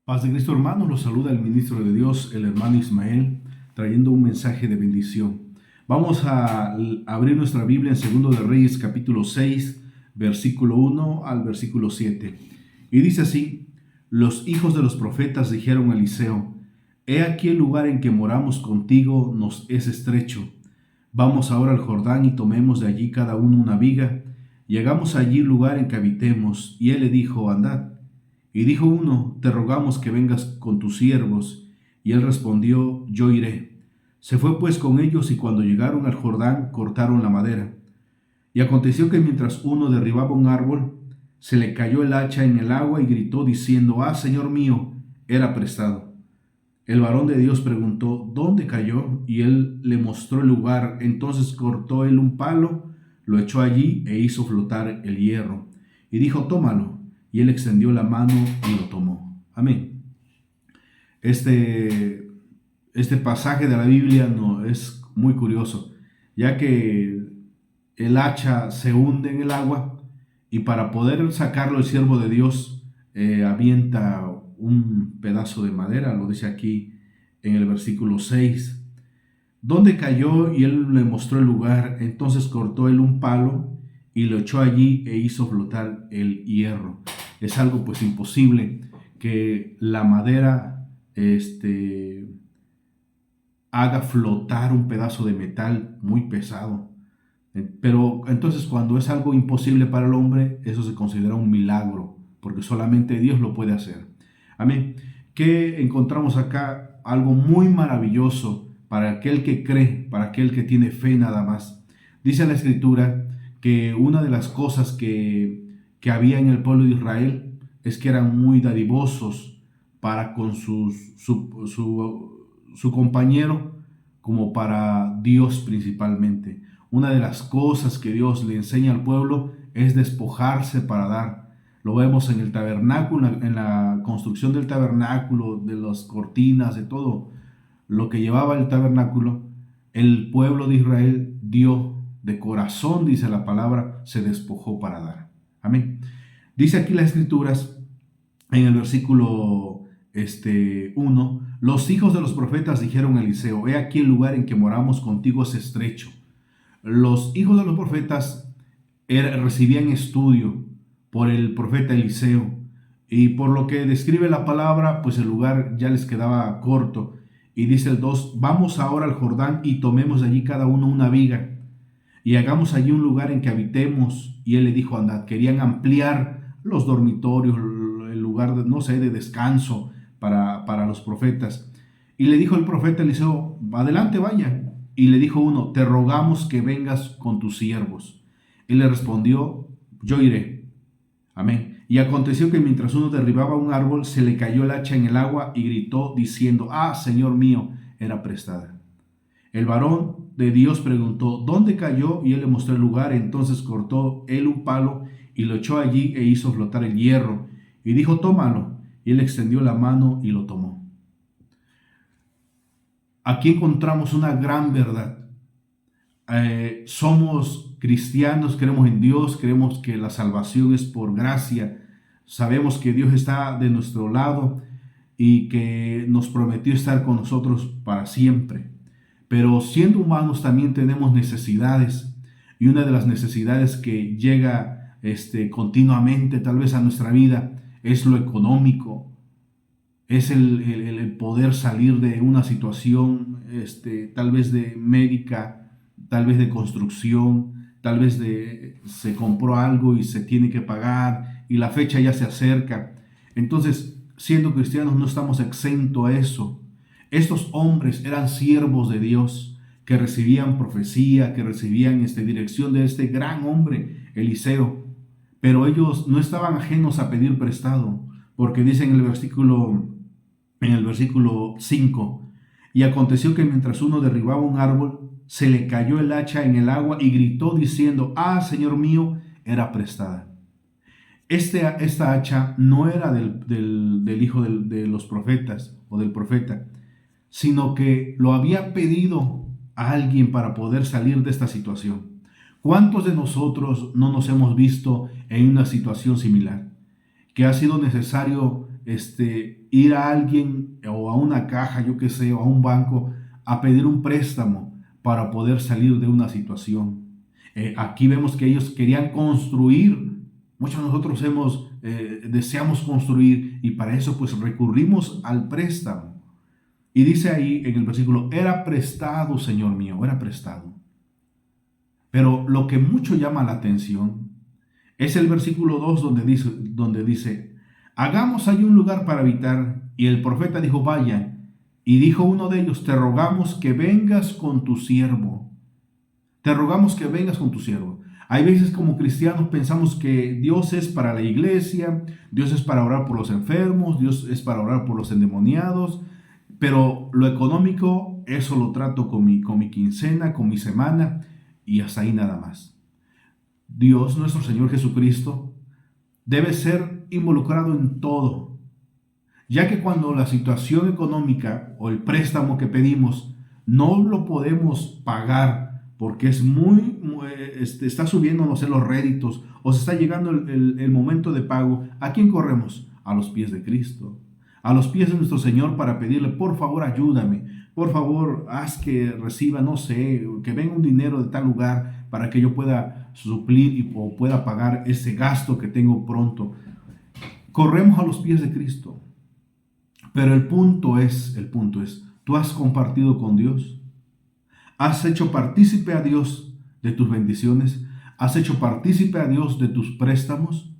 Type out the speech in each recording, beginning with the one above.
Paz de Cristo, hermanos, los saluda el ministro de Dios, el hermano Ismael, trayendo un mensaje de bendición. Vamos a abrir nuestra Biblia en Segundo de Reyes, capítulo 6, versículo 1 al versículo 7. Y dice así: los hijos de los profetas dijeron a Eliseo: he aquí el lugar en que moramos contigo nos es estrecho. Vamos ahora al Jordán y tomemos de allí cada uno una viga, y hagamos allí lugar en que habitemos. Y él le dijo: andad. Y dijo uno: te rogamos que vengas con tus siervos. Y él respondió: yo iré. Se fue pues con ellos, y cuando llegaron al Jordán cortaron la madera. Y aconteció que mientras uno derribaba un árbol, se le cayó el hacha en el agua y gritó diciendo: ah, Señor mío, era prestado. El varón de Dios preguntó: ¿dónde cayó? Y él le mostró el lugar. Entonces cortó él un palo, lo echó allí e hizo flotar el hierro. Y dijo: tómalo. Y él extendió la mano y lo tomó. Amén. Este pasaje de la Biblia no es muy curioso, ya que el hacha se hunde en el agua y para poder sacarlo el siervo de Dios avienta un pedazo de madera, lo dice aquí en el versículo 6. ¿Dónde cayó? Y él le mostró el lugar. Entonces cortó él un palo y lo echó allí e hizo flotar el hierro. Es algo pues imposible que la madera haga flotar un pedazo de metal muy pesado. Pero entonces cuando es algo imposible para el hombre, eso se considera un milagro, porque solamente Dios lo puede hacer. Amén. ¿Qué encontramos acá? Algo muy maravilloso para aquel que cree, para aquel que tiene fe nada más. Dice la Escritura que una de las cosas que había en el pueblo de Israel es que eran muy dadivosos para con su compañero, como para Dios principalmente. Una de las cosas que Dios le enseña al pueblo es despojarse para dar. Lo vemos en el tabernáculo, en la construcción del tabernáculo, de las cortinas, de todo lo que llevaba el tabernáculo. El pueblo de Israel dio de corazón, dice la palabra, se despojó para dar. Amén. Dice aquí las Escrituras, en el versículo 1, los hijos de los profetas dijeron a Eliseo: he aquí el lugar en que moramos contigo es estrecho. Los hijos de los profetas recibían estudio por el profeta Eliseo, y por lo que describe la palabra, pues el lugar ya les quedaba corto. Y dice el 2: vamos ahora al Jordán y tomemos de allí cada uno una viga, y hagamos allí un lugar en que habitemos. Y él le dijo: andad. Querían ampliar los dormitorios, el lugar de descanso para los profetas. Y le dijo el profeta Eliseo: adelante, vaya. Y le dijo uno: te rogamos que vengas con tus siervos. Y le respondió: yo iré. Amén. Y aconteció que mientras uno derribaba un árbol, se le cayó el hacha en el agua y gritó diciendo: ah, Señor mío, era prestada. El varón de Dios preguntó: ¿dónde cayó? Y él le mostró el lugar. Entonces cortó él un palo y lo echó allí e hizo flotar el hierro. Y dijo: tómalo. Y él extendió la mano y lo tomó. Aquí encontramos una gran verdad. Somos cristianos, creemos en Dios, creemos que la salvación es por gracia. Sabemos que Dios está de nuestro lado y que nos prometió estar con nosotros para siempre. Pero siendo humanos también tenemos necesidades, y una de las necesidades que llega continuamente tal vez a nuestra vida es lo económico, es el poder salir de una situación tal vez de médica, tal vez de construcción, tal vez se compró algo y se tiene que pagar y la fecha ya se acerca. Entonces, siendo cristianos no estamos exentos a eso. Estos hombres eran siervos de Dios, que recibían profecía, que recibían dirección de este gran hombre, Eliseo. Pero ellos no estaban ajenos a pedir prestado, porque dice en el versículo 5, y aconteció que mientras uno derribaba un árbol, se le cayó el hacha en el agua y gritó diciendo: ah, Señor mío, era prestada. Esta hacha no era del hijo de los profetas o del profeta, sino que lo había pedido a alguien para poder salir de esta situación. ¿Cuántos de nosotros no nos hemos visto en una situación similar? Que ha sido necesario ir a alguien o a una caja, yo qué sé, o a un banco a pedir un préstamo para poder salir de una situación. Aquí vemos que ellos querían construir. Muchos de nosotros deseamos construir y para eso pues recurrimos al préstamo. Y dice ahí en el versículo, era prestado, Señor mío, era prestado. Pero lo que mucho llama la atención es el versículo 2 donde dice, hagamos ahí un lugar para habitar. Y el profeta dijo, vayan. Y dijo uno de ellos, te rogamos que vengas con tu siervo. Te rogamos que vengas con tu siervo. Hay veces como cristianos pensamos que Dios es para la iglesia, Dios es para orar por los enfermos, Dios es para orar por los endemoniados, pero lo económico, eso lo trato con mi quincena, con mi semana y hasta ahí nada más. Dios, nuestro Señor Jesucristo, debe ser involucrado en todo, ya que cuando la situación económica o el préstamo que pedimos no lo podemos pagar porque está subiendo, no sé, los réditos o se está llegando el momento de pago, ¿a quién corremos? A los pies de Cristo, a los pies de nuestro Señor para pedirle, por favor, ayúdame, por favor, haz que reciba, no sé, que venga un dinero de tal lugar para que yo pueda suplir o pueda pagar ese gasto que tengo pronto. Corremos a los pies de Cristo. Pero el punto es, ¿tú has compartido con Dios? ¿Has hecho partícipe a Dios de tus bendiciones? ¿Has hecho partícipe a Dios de tus préstamos?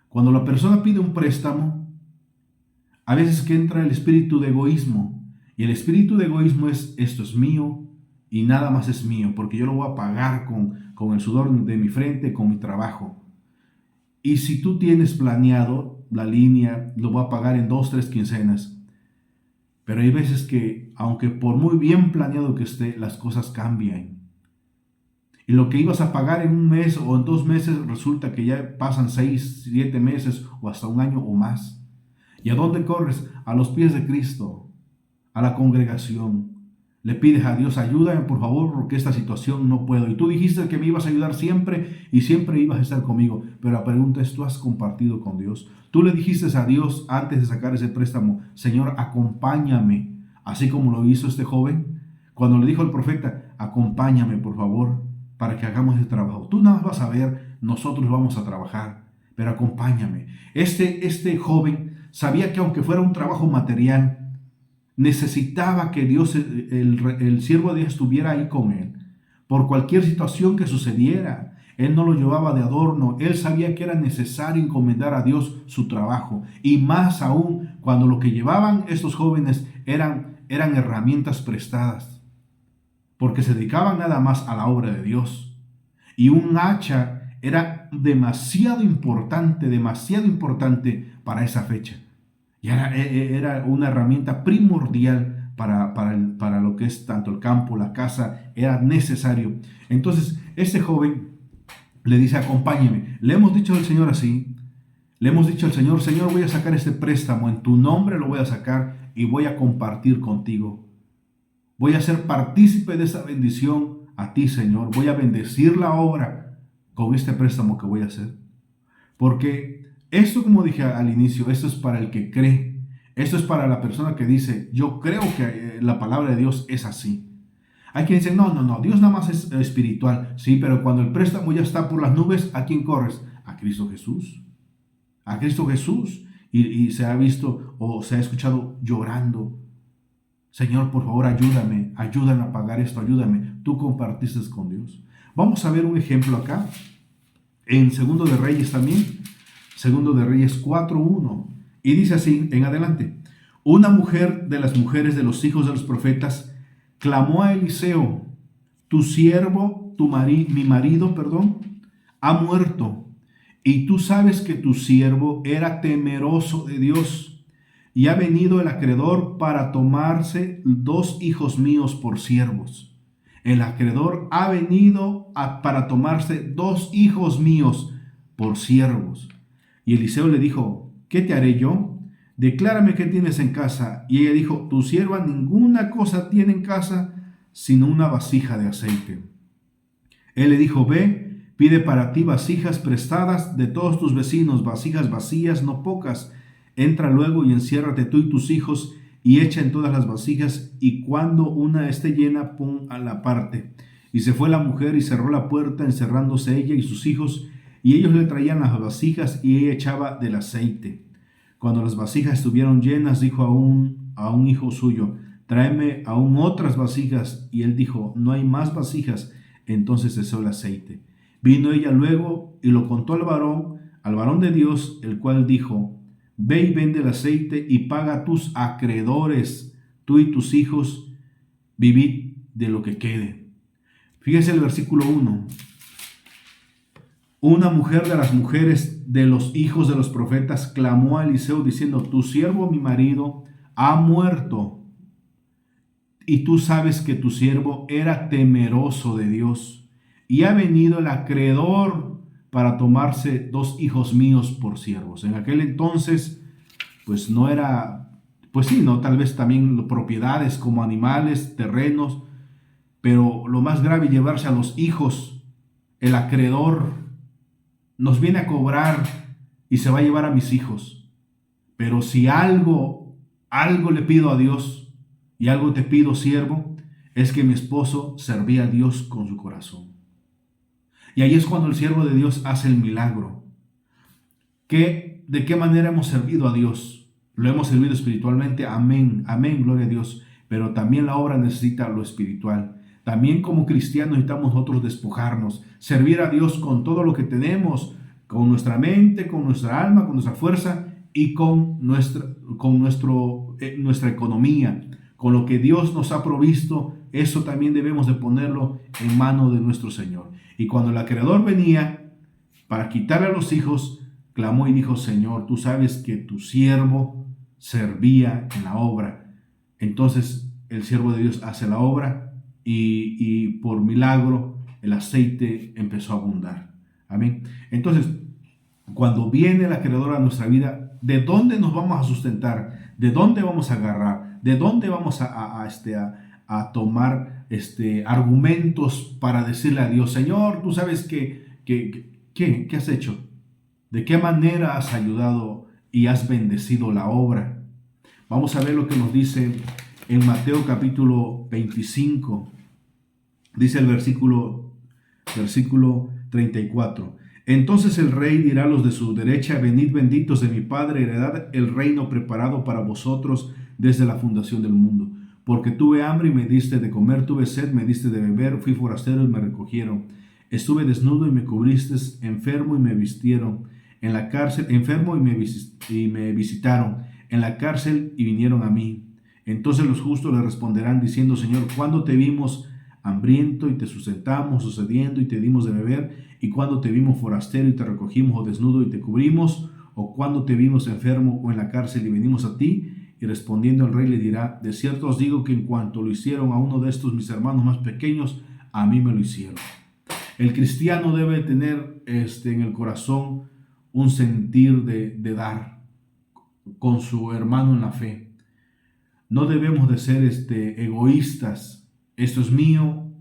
Cuando la persona pide un préstamo, a veces que entra el espíritu de egoísmo. Y el espíritu de egoísmo es, esto es mío y nada más es mío, porque yo lo voy a pagar con el sudor de mi frente, con mi trabajo. Y si tú tienes planeado la línea, lo voy a pagar en 2, 3 quincenas. Pero hay veces que, aunque por muy bien planeado que esté, las cosas cambian. Y lo que ibas a pagar en un mes o en 2 meses, resulta que ya pasan 6, 7 meses o hasta un año o más. ¿Y a dónde corres? A los pies de Cristo, a la congregación. Le pides a Dios, ayúdame por favor, porque esta situación no puedo. Y tú dijiste que me ibas a ayudar siempre y siempre ibas a estar conmigo. Pero la pregunta es, ¿tú has compartido con Dios? Tú le dijiste a Dios antes de sacar ese préstamo, Señor, acompáñame, así como lo hizo este joven. Cuando le dijo al profeta, acompáñame por favor, para que hagamos ese trabajo. Tú nada más vas a ver, nosotros vamos a trabajar, pero acompáñame. Este joven sabía que aunque fuera un trabajo material, necesitaba que Dios, el siervo de Dios, estuviera ahí con él. Por cualquier situación que sucediera, él no lo llevaba de adorno. Él sabía que era necesario encomendar a Dios su trabajo. Y más aún, cuando lo que llevaban estos jóvenes eran herramientas prestadas. Porque se dedicaban nada más a la obra de Dios. Y un hacha era demasiado importante para esa fecha. Y era una herramienta primordial para lo que es tanto el campo, la casa, era necesario. Entonces, este joven le dice, acompáñeme. Le hemos dicho al Señor así, le hemos dicho al Señor, Señor, voy a sacar este préstamo, en tu nombre lo voy a sacar y voy a compartir contigo. Voy a ser partícipe de esa bendición a ti, Señor. Voy a bendecir la obra con este préstamo que voy a hacer. Porque esto, como dije al inicio, esto es para el que cree. Esto es para la persona que dice, yo creo que la palabra de Dios es así. Hay quien dice, no, Dios nada más es espiritual. Sí, pero cuando el préstamo ya está por las nubes, ¿a quién corres? A Cristo Jesús. A Cristo Jesús. Y se ha visto o se ha escuchado llorando. Señor, por favor, ayúdame a pagar esto, ayúdame. Tú compartiste con Dios. Vamos a ver un ejemplo acá. En Segundo de Reyes también. Segundo de Reyes 4:1. Y dice así en adelante. Una mujer de las mujeres de los hijos de los profetas clamó a Eliseo, tu siervo, mi marido, ha muerto. Y tú sabes que tu siervo era temeroso de Dios. Y ha venido el acreedor para tomarse 2 hijos míos por siervos. El acreedor ha venido para tomarse 2 hijos míos por siervos. Y Eliseo le dijo, ¿qué te haré yo? Declárame qué tienes en casa. Y ella dijo, tu sierva ninguna cosa tiene en casa, sino una vasija de aceite. Él le dijo, ve, pide para ti vasijas prestadas de todos tus vecinos, vasijas vacías, no pocas. entra luego y enciérrate tú y tus hijos y echa en todas las vasijas, y cuando una esté llena, pon a la parte. Y se fue la mujer y cerró la puerta, encerrándose ella y sus hijos, y ellos le traían las vasijas y ella echaba del aceite. Cuando las vasijas estuvieron llenas, dijo a un hijo suyo: tráeme aún otras vasijas. Y él dijo: no hay más vasijas. Entonces cesó el aceite. Vino ella luego y lo contó al varón de Dios, el cual dijo: ve y vende el aceite y paga a tus acreedores, tú y tus hijos, vivid de lo que quede. Fíjese el versículo 1. Una mujer de las mujeres de los hijos de los profetas clamó a Eliseo diciendo: tu siervo mi marido ha muerto, y tú sabes que tu siervo era temeroso de Dios, y ha venido el acreedor para tomarse 2 hijos míos por siervos. En aquel entonces, pues no era, pues sí, no, tal vez también propiedades como animales, terrenos, pero lo más grave, llevarse a los hijos. El acreedor nos viene a cobrar y se va a llevar a mis hijos. Pero si algo le pido a Dios, y algo te pido, siervo, es que mi esposo servía a Dios con su corazón. Y ahí es cuando el siervo de Dios hace el milagro. ¿De qué manera hemos servido a Dios? Lo hemos servido espiritualmente, amén, amén, gloria a Dios. Pero también la obra necesita lo espiritual. También como cristianos necesitamos nosotros despojarnos, servir a Dios con todo lo que tenemos, con nuestra mente, con nuestra alma, con nuestra fuerza y con nuestra economía, con lo que Dios nos ha provisto. Eso también debemos de ponerlo en mano de nuestro Señor. Y cuando el acreedor venía para quitarle a los hijos, clamó y dijo: Señor, tú sabes que tu siervo servía en la obra. Entonces el siervo de Dios hace la obra, y por milagro el aceite empezó a abundar. Amén. Entonces, cuando viene el acreedor a nuestra vida, ¿de dónde nos vamos a sustentar? ¿De dónde vamos a agarrar? ¿De dónde vamos a tomar argumentos para decirle a Dios: Señor, tú sabes ¿qué has hecho? ¿De qué manera has ayudado y has bendecido la obra? Vamos a ver lo que nos dice en Mateo capítulo 25. Dice el versículo 34. Entonces el rey dirá a los de su derecha: venid benditos de mi Padre, heredad el reino preparado para vosotros desde la fundación del mundo. Porque tuve hambre y me diste de comer, tuve sed, me diste de beber, fui forastero y me recogieron. Estuve desnudo y me cubristeis, enfermo y me vistieron, en la cárcel, enfermo y me visitaron, en la cárcel y vinieron a mí. Entonces los justos le responderán diciendo: Señor, ¿cuándo te vimos hambriento y te sustentamos, o sediento y te dimos de beber? ¿Y cuándo te vimos forastero y te recogimos, o desnudo y te cubrimos? ¿O cuándo te vimos enfermo o en la cárcel y venimos a ti? Y respondiendo el rey le dirá: de cierto os digo que en cuanto lo hicieron a uno de estos mis hermanos más pequeños, a mí me lo hicieron. El cristiano debe tener en el corazón un sentir de dar con su hermano en la fe. No debemos de ser egoístas. Esto es mío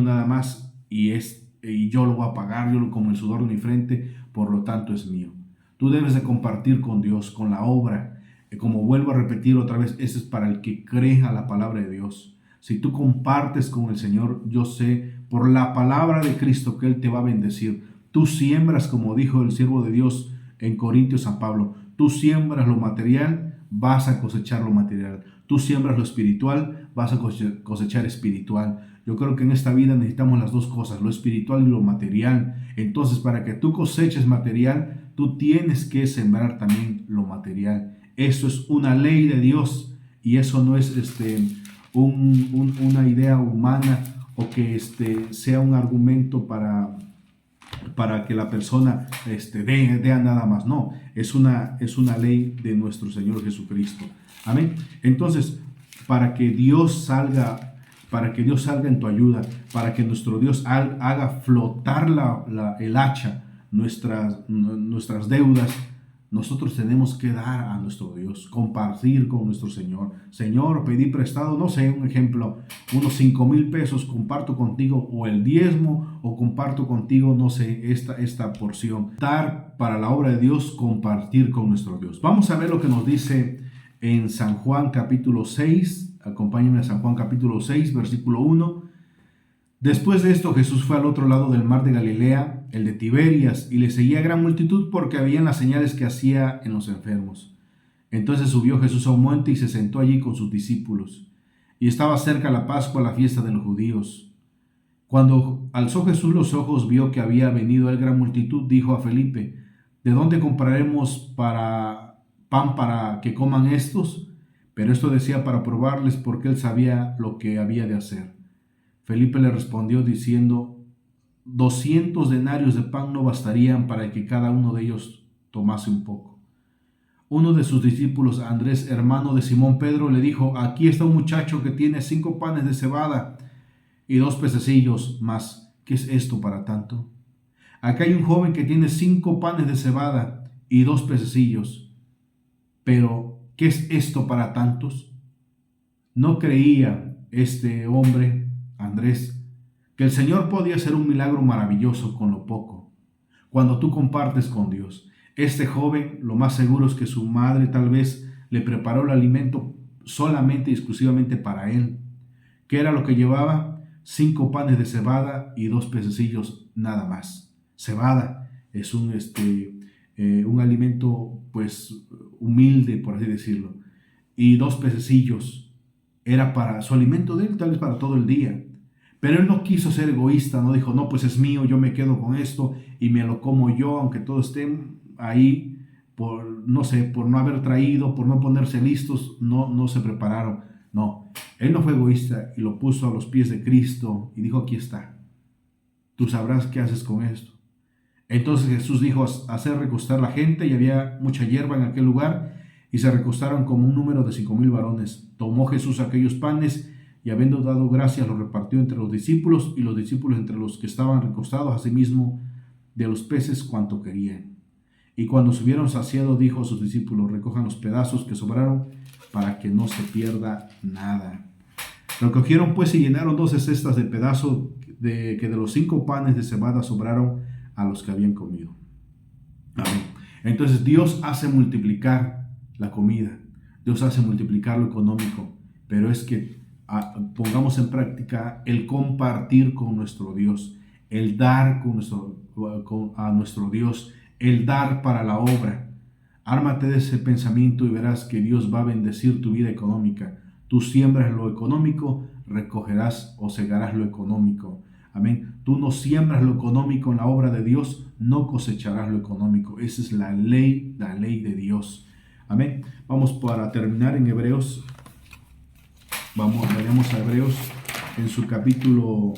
nada más, y yo lo voy a pagar, yo como el sudor de mi frente, por lo tanto es mío. Tú debes de compartir con Dios, con la obra. Como vuelvo a repetir otra vez, eso es para el que cree a la palabra de Dios. Si tú compartes con el Señor, yo sé por la palabra de Cristo que Él te va a bendecir. Tú siembras, como dijo el siervo de Dios en Corintios, San Pablo, tú siembras lo material, vas a cosechar lo material. Tú siembras lo espiritual, vas a cosechar espiritual. Yo creo que en esta vida necesitamos las dos cosas, lo espiritual y lo material. Entonces, para que tú coseches material, tú tienes que sembrar también lo material. Eso es una ley de Dios, y eso no es una idea humana, o que sea un argumento para que la persona dé nada más. No, es una ley de nuestro Señor Jesucristo. Amén. Entonces, para que Dios salga en tu ayuda, para que nuestro Dios haga flotar el hacha, nuestras deudas, nosotros tenemos que dar a nuestro Dios, compartir con nuestro Señor. Señor, pedí prestado, no sé, un ejemplo, unos 5,000 pesos, comparto contigo, o el diezmo, o comparto contigo, no sé, esta porción. Dar para la obra de Dios, compartir con nuestro Dios. Vamos a ver lo que nos dice en San Juan capítulo 6, acompáñenme a San Juan capítulo 6, versículo 1. Después de esto, Jesús fue al otro lado del mar de Galilea, el de Tiberias, y le seguía gran multitud porque habían las señales que hacía en los enfermos. Entonces subió Jesús a un monte y se sentó allí con sus discípulos. Y estaba cerca la Pascua, la fiesta de los judíos. Cuando alzó Jesús los ojos, vio que había venido a él gran multitud, dijo a Felipe: ¿de dónde compraremos pan para que coman estos? Pero esto decía para probarles, porque él sabía lo que había de hacer. Felipe le respondió diciendo: 200 denarios de pan no bastarían para que cada uno de ellos tomase un poco. Uno de sus discípulos, Andrés, hermano de Simón Pedro, le dijo: aquí está un muchacho que tiene 5 panes de cebada y 2 pececillos, mas ¿qué es esto para tanto? Acá hay un joven que tiene 5 panes de cebada y 2 pececillos, pero ¿qué es esto para tantos? No creía este hombre, Andrés, que el Señor podía hacer un milagro maravilloso con lo poco. Cuando tú compartes con Dios, este joven, lo más seguro es que su madre tal vez le preparó el alimento solamente y exclusivamente para él. ¿Qué era lo que llevaba? 5 panes de cebada y 2 pececillos nada más. Cebada es un alimento pues humilde, por así decirlo. Y 2 pececillos era para su alimento de él, tal vez para todo el día. Pero él no quiso ser egoísta, no dijo: no, pues es mío, yo me quedo con esto y me lo como yo, aunque todos estén ahí por, no sé, por no haber traído, por no ponerse listos, no se prepararon. No, él no fue egoísta y lo puso a los pies de Cristo y dijo: aquí está, tú sabrás qué haces con esto. Entonces Jesús dijo: hacer recostar la gente, y había mucha hierba en aquel lugar, y se recostaron como un número de 5,000 varones. Tomó Jesús aquellos panes, y habiendo dado gracias, los repartió entre los discípulos, y los discípulos entre los que estaban recostados, asimismo de los peces cuanto querían. Y cuando se hubieron saciado, dijo a sus discípulos: recojan los pedazos que sobraron, para que no se pierda nada. Recogieron pues y llenaron 12 cestas de pedazos que de los 5 panes de cebada sobraron a los que habían comido. Amén. Entonces Dios hace multiplicar la comida, Dios hace multiplicar lo económico, pero es que pongamos en práctica el compartir con nuestro Dios, el dar a nuestro Dios, el dar para la obra. Ármate de ese pensamiento y verás que Dios va a bendecir tu vida económica. Tú siembras lo económico, recogerás o segarás lo económico. Amén. Tú no siembras lo económico en la obra de Dios, no cosecharás lo económico. Esa es la ley de Dios. Amén. Vamos para terminar en Hebreos. Vayamos a Hebreos en su capítulo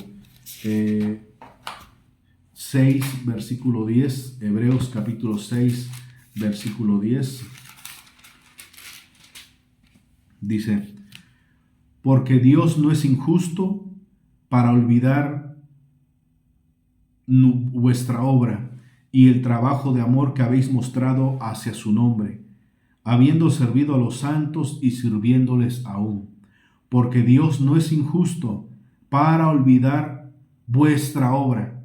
6, versículo 10. Hebreos capítulo 6, versículo 10. Dice: porque Dios no es injusto para olvidar vuestra obra y el trabajo de amor que habéis mostrado hacia su nombre, habiendo servido a los santos y sirviéndoles aún. Porque Dios no es injusto para olvidar vuestra obra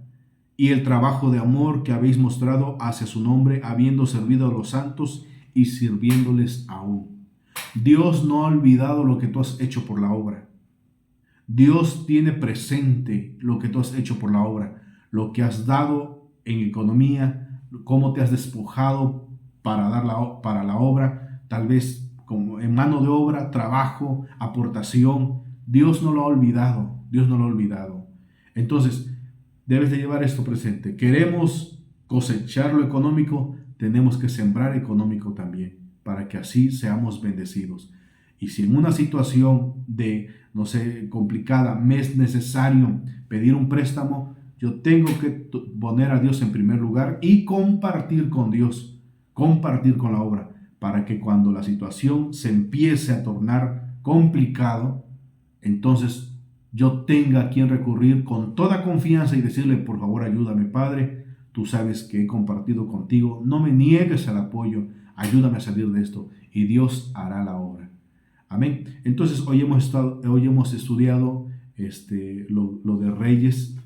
y el trabajo de amor que habéis mostrado hacia su nombre, habiendo servido a los santos y sirviéndoles aún. Dios no ha olvidado lo que tú has hecho por la obra. Dios tiene presente lo que tú has hecho por la obra, lo que has dado en economía, cómo te has despojado para la obra, tal vez como en mano de obra, trabajo, aportación. Dios no lo ha olvidado, Dios no lo ha olvidado. Entonces, debes de llevar esto presente. Queremos cosechar lo económico, tenemos que sembrar económico también, para que así seamos bendecidos. Y si en una situación complicada me es necesario pedir un préstamo, yo tengo que poner a Dios en primer lugar y compartir con Dios, compartir con la obra, para que cuando la situación se empiece a tornar complicado, entonces yo tenga a quien recurrir con toda confianza y decirle: por favor, ayúdame, Padre, Tú sabes que he compartido contigo. No me niegues el apoyo. Ayúdame a salir de esto y Dios hará la obra. Amén. Entonces hoy hemos estudiado lo de Reyes,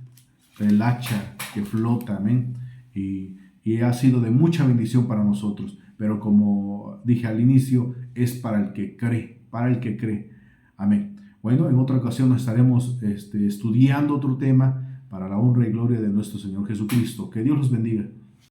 el hacha que flota, amén. Y ha sido de mucha bendición para nosotros. Pero como dije al inicio, es para el que cree, para el que cree. Amén. Bueno, en otra ocasión nos estaremos estudiando otro tema para la honra y gloria de nuestro Señor Jesucristo. Que Dios los bendiga.